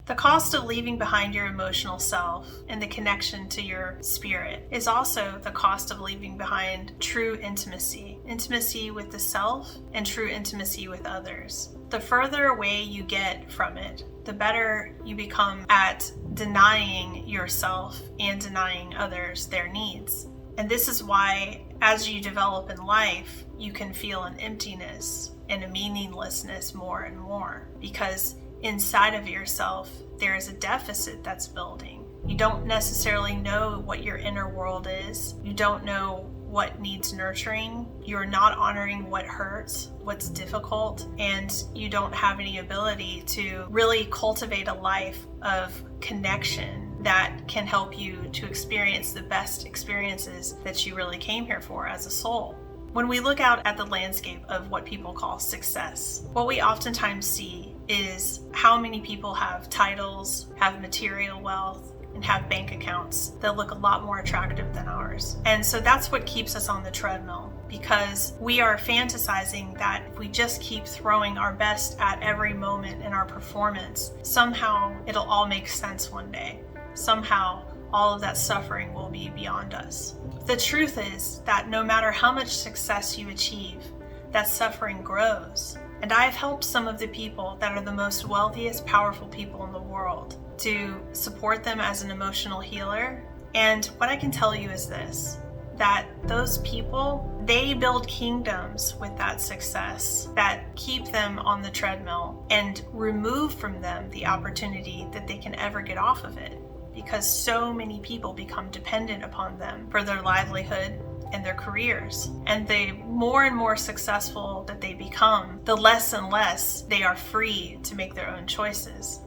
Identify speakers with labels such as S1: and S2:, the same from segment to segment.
S1: The cost of leaving behind your emotional self and the connection to your spirit is also the cost of leaving behind true intimacy with the self and true intimacy with others. The further away you get from it, the better you become at denying yourself and denying others their needs. And this is why, as you develop in life, you can feel an emptiness and a meaninglessness more and more, because inside of yourself, there is a deficit that's building. You don't necessarily know what your inner world is. You don't know what needs nurturing. You're not honoring what hurts, what's difficult, and you don't have any ability to really cultivate a life of connection that can help you to experience the best experiences that you really came here for as a soul. When we look out at the landscape of what people call success, what we oftentimes see is how many people have titles, have material wealth, and have bank accounts that look a lot more attractive than ours. And so that's what keeps us on the treadmill, because we are fantasizing that if we just keep throwing our best at every moment in our performance, somehow it'll all make sense one day. Somehow all of that suffering will be beyond us. The truth is that no matter how much success you achieve, that suffering grows. And I've helped some of the people that are the most wealthiest, powerful people in the world to support them as an emotional healer. And what I can tell you is this, that those people, they build kingdoms with that success that keep them on the treadmill and remove from them the opportunity that they can ever get off of it, because so many people become dependent upon them for their livelihood and their careers. And the more and more successful that they become, the less and less they are free to make their own choices.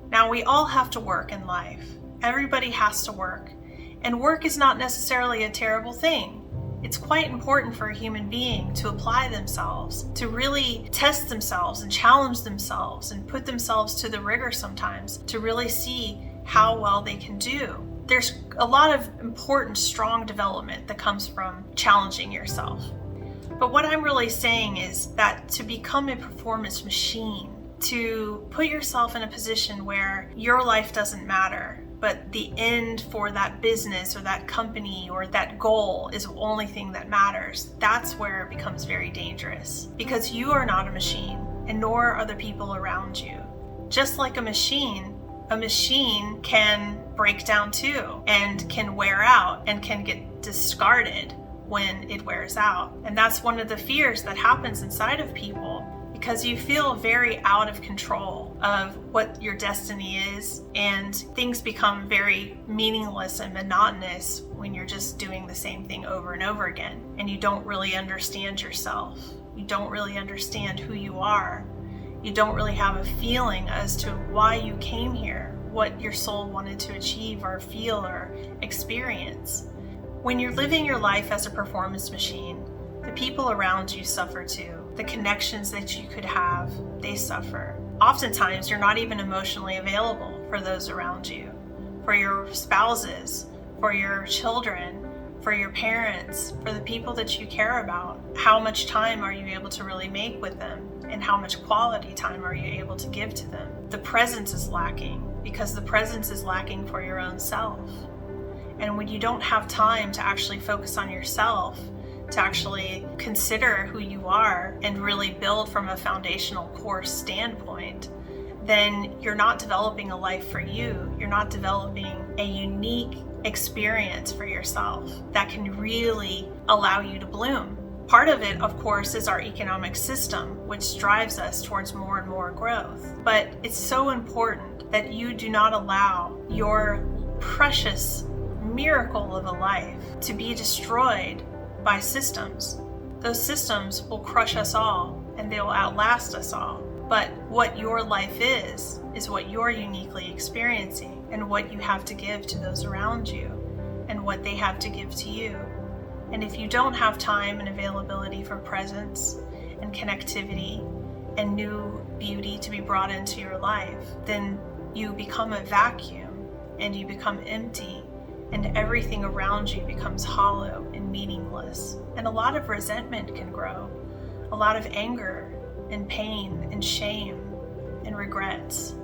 S1: Now, we all have to work in life. Everybody has to work. And work is not necessarily a terrible thing. It's quite important for a human being to apply themselves, to really test themselves and challenge themselves and put themselves to the rigor sometimes to really see how well they can do. There's a lot of important, strong development that comes from challenging yourself. But what I'm really saying is that to become a performance machine, to put yourself in a position where your life doesn't matter, but the end for that business or that company or that goal is the only thing that matters, that's where it becomes very dangerous. Because you are not a machine, and nor are the people around you. Just like a machine can break down too, and can wear out, and can get discarded when it wears out. And that's one of the fears that happens inside of people, because you feel very out of control of what your destiny is, and things become very meaningless and monotonous when you're just doing the same thing over and over again, and you don't really understand yourself. You don't really understand who you are. You don't really have a feeling as to why you came here, what your soul wanted to achieve or feel or experience. When you're living your life as a performance machine, the people around you suffer too. The connections that you could have, they suffer. Oftentimes, you're not even emotionally available for those around you, for your spouses, for your children, for your parents, for the people that you care about. How much time are you able to really make with them? And how much quality time are you able to give to them? The presence is lacking, because the presence is lacking for your own self. And when you don't have time to actually focus on yourself, to actually consider who you are and really build from a foundational core standpoint, then you're not developing a life for you. You're not developing a unique experience for yourself that can really allow you to bloom. Part of it, of course, is our economic system, which drives us towards more and more growth. But it's so important that you do not allow your precious miracle of a life to be destroyed by systems. Those systems will crush us all, and they will outlast us all. But what your life is what you're uniquely experiencing, and what you have to give to those around you, and what they have to give to you. And if you don't have time and availability for presence and connectivity and new beauty to be brought into your life, then you become a vacuum and you become empty, and everything around you becomes hollow and meaningless. And a lot of resentment can grow, a lot of anger and pain and shame and regrets.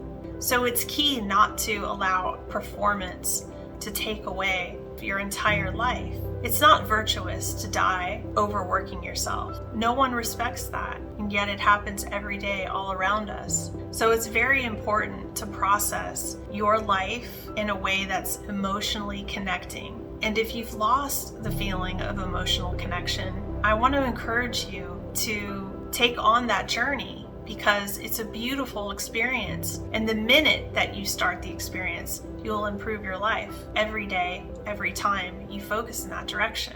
S1: So it's key not to allow performance to take away your entire life. It's not virtuous to die overworking yourself. No one respects that, and yet it happens every day all around us. So it's very important to process your life in a way that's emotionally connecting. And if you've lost the feeling of emotional connection, I want to encourage you to take on that journey, because it's a beautiful experience. And the minute that you start the experience, you'll improve your life every day, every time you focus in that direction.